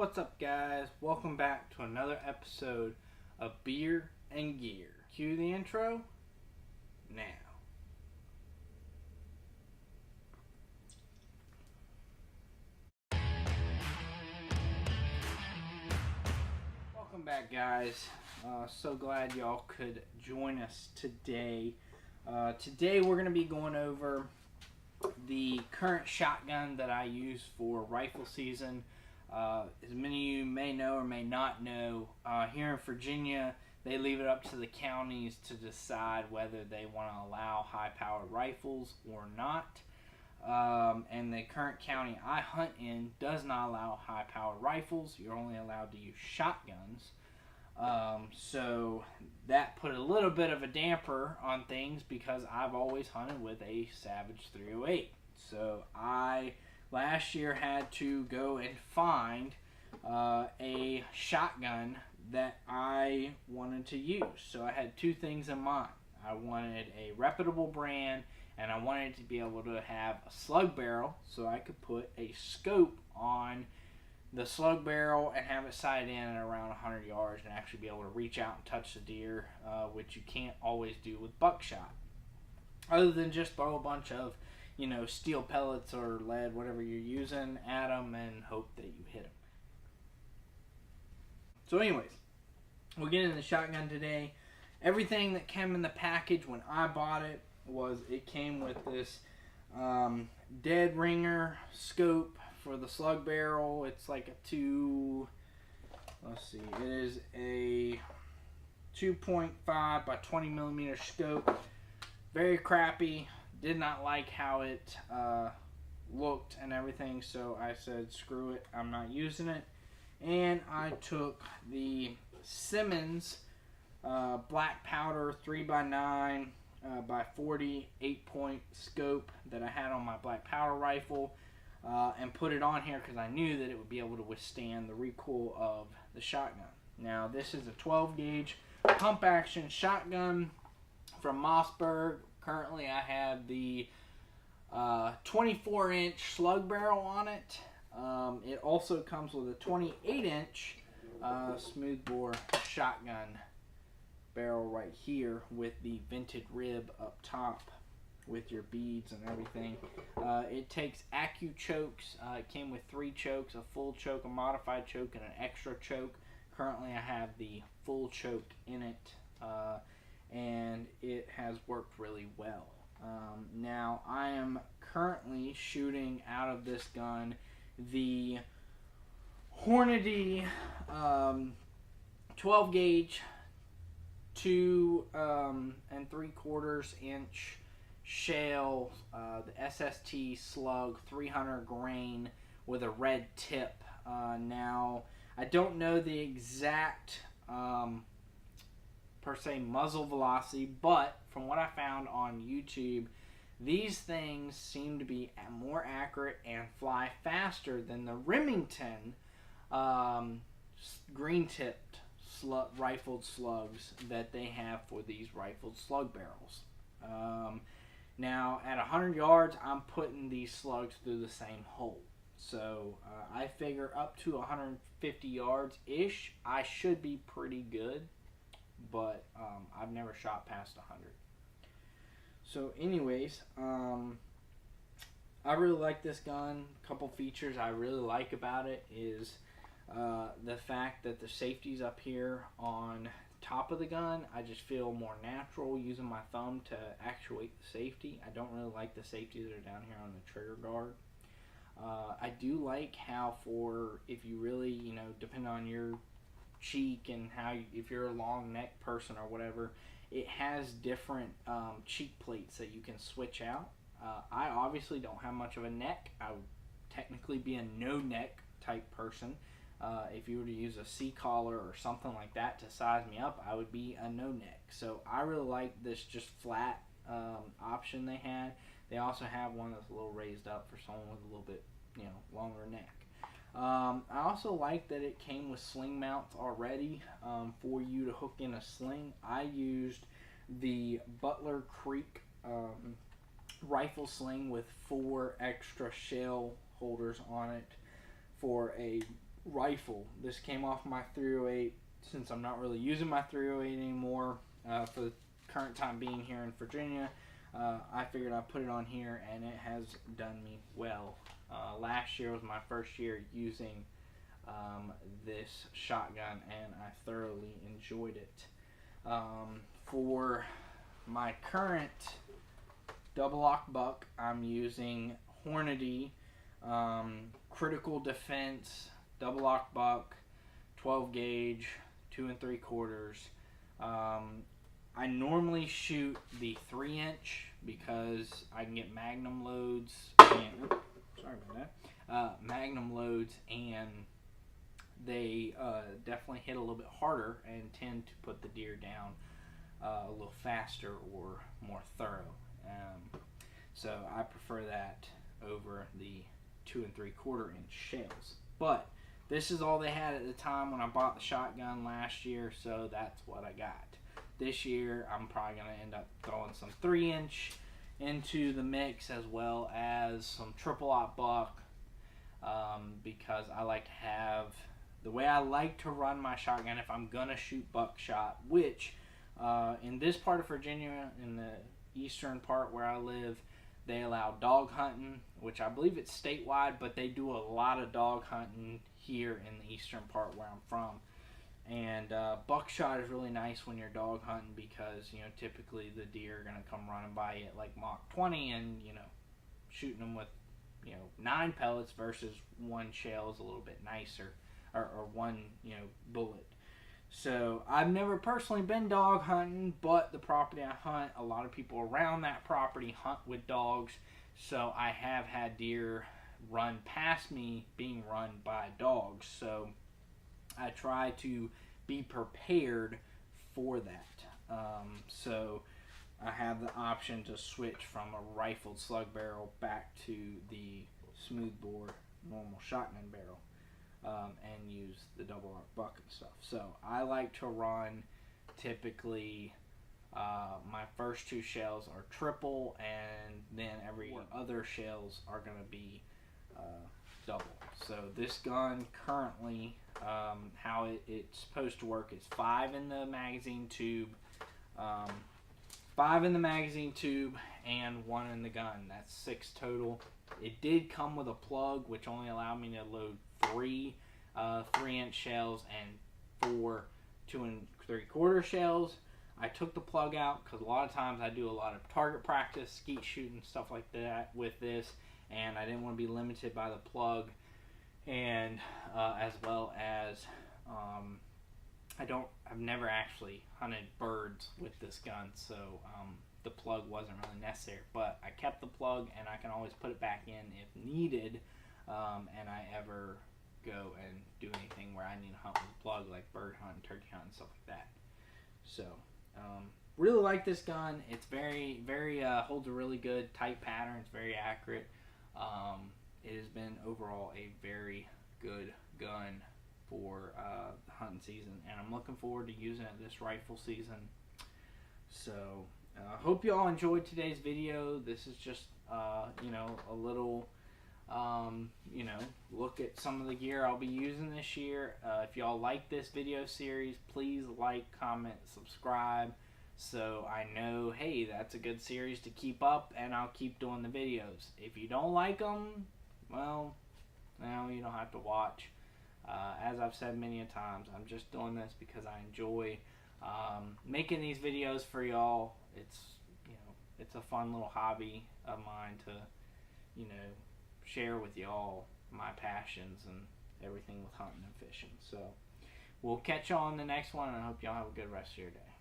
What's up, guys? Welcome back to another episode of Beer and Gear. Cue the intro now. Welcome back, guys. So glad y'all could join us today. Today we're going to be going over the current shotgun that I use for rifle season. As many of you may know or may not know, here in Virginia, they leave it up to the counties to decide whether they want to allow high-powered rifles or not. And the current county I hunt in does not allow high-powered rifles. You're only allowed to use shotguns. So that put a little bit of a damper on things because I've always hunted with a Savage 308. So I last year had to go and find a shotgun that I wanted to use. So I had two things in mind. I wanted a reputable brand, and I wanted to be able to have a slug barrel so I could put a scope on the slug barrel and have it sighted in at around 100 yards and actually be able to reach out and touch the deer, which you can't always do with buckshot. Other than just throw a bunch of, steel pellets or lead, whatever you're using, at them and hope that you hit them. So anyways, we'll get into the shotgun today. Everything that came in the package when I bought it came with this dead ringer scope for the slug barrel. It's like it is a 2.5 by 20 millimeter scope. Very crappy. Did not like how it looked and everything, so I said screw it, I'm not using it. And I took the Simmons black powder 3x9 by 40 8-point scope that I had on my black powder rifle, and put it on here because I knew that it would be able to withstand the recoil of the shotgun. Now this is a 12 gauge pump action shotgun from Mossberg. Currently I have the 24-inch slug barrel on it. It also comes with a 28-inch smoothbore shotgun barrel right here with the vented rib up top with your beads and everything. It takes Accu chokes. It came with 3 chokes, a full choke, a modified choke, and an extra choke. Currently I have the full choke in it, and it has worked really well. Now I am currently shooting out of this gun the Hornady 12 gauge 2 3/4 inch shell, the SST slug 300 grain with a red tip. Now I don't know the exact per se muzzle velocity, but from what I found on YouTube, these things seem to be more accurate and fly faster than the Remington green tipped rifled slugs that they have for these rifled slug barrels. Now at 100 yards I'm putting these slugs through the same hole, so I figure up to 150 yards ish I should be pretty good, but I've never shot past 100. So anyways, I really like this gun. A couple features I really like about it is the fact that the safety's up here on top of the gun. I just feel more natural using my thumb to actuate the safety. I don't really like the safety that are down here on the trigger guard. I do like how if you really, depend on your cheek and if you're a long neck person or whatever, it has different cheek plates that you can switch out. I obviously don't have much of a neck. I would technically be a no neck type person. If you were to use a C-collar or something like that to size me up, I would be a no neck. So I really like this just flat option they had. They also have one that's a little raised up for someone with a little bit, longer neck. I also like that it came with sling mounts already for you to hook in a sling. I used the Butler Creek rifle sling with 4 extra shell holders on it for a rifle. This came off my 308 since I'm not really using my 308 anymore for the current time being here in Virginia. I figured I'd put it on here, and it has done me well. Last year was my first year using this shotgun, and I thoroughly enjoyed it. For my current double lock buck, I'm using Hornady critical defense double lock buck, 12 gauge, 2 3/4. I normally shoot the 3-inch because I can get magnum loads and sorry about that. Magnum loads, and they definitely hit a little bit harder and tend to put the deer down a little faster or more thorough. So I prefer that over the 2 3/4-inch shells. But this is all they had at the time when I bought the shotgun last year, so that's what I got. This year I'm probably going to end up throwing some 3-inch into the mix, as well as some triple aught buck, because I like to have, the way I like to run my shotgun if I'm going to shoot buckshot, which in this part of Virginia, in the eastern part where I live, they allow dog hunting, which I believe it's statewide, but they do a lot of dog hunting here in the eastern part where I'm from. And buckshot is really nice when you're dog hunting, because, you know, typically the deer are going to come running by you at like Mach 20, and, you know, shooting them with, you know, 9 pellets versus 1 shell is a little bit nicer, or 1, you know, bullet. So I've never personally been dog hunting, but the property I hunt, a lot of people around that property hunt with dogs, so I have had deer run past me being run by dogs. So I try to be prepared for that. So I have the option to switch from a rifled slug barrel back to the smoothbore normal shotgun barrel, and use the double lock buck and stuff. So I like to run, typically my first 2 shells are triple, and then every other shells are going to be double. So this gun currently, how it's supposed to work is 5 in the magazine tube, 5 in the magazine tube, and 1 in the gun. That's 6 total. It did come with a plug, which only allowed me to load 3 3-inch shells and 4 2 3/4 shells. I took the plug out because a lot of times I do a lot of target practice, skeet shooting, stuff like that with this, and I didn't want to be limited by the plug. And as well as I've never actually hunted birds with this gun, so the plug wasn't really necessary. But I kept the plug, and I can always put it back in if needed, and I ever go and do anything where I need to hunt with a plug, like bird hunting, turkey hunting, stuff like that. So really like this gun. It's very holds a really good tight pattern. It's very accurate. It has been overall a very good gun for the hunting season, and I'm looking forward to using it this rifle season. So hope you all enjoyed today's video. This is just you know, a little you know, look at some of the gear I'll be using this year. If y'all like this video series, please like, comment, subscribe, so I know, hey, that's a good series to keep up, and I'll keep doing the videos. If you don't like them, well, no, you don't have to watch. As I've said many a times, I'm just doing this because I enjoy making these videos for y'all. It's, you know, it's a fun little hobby of mine to, you know, share with y'all my passions and everything with hunting and fishing. So we'll catch y'all on the next one, and I hope y'all have a good rest of your day.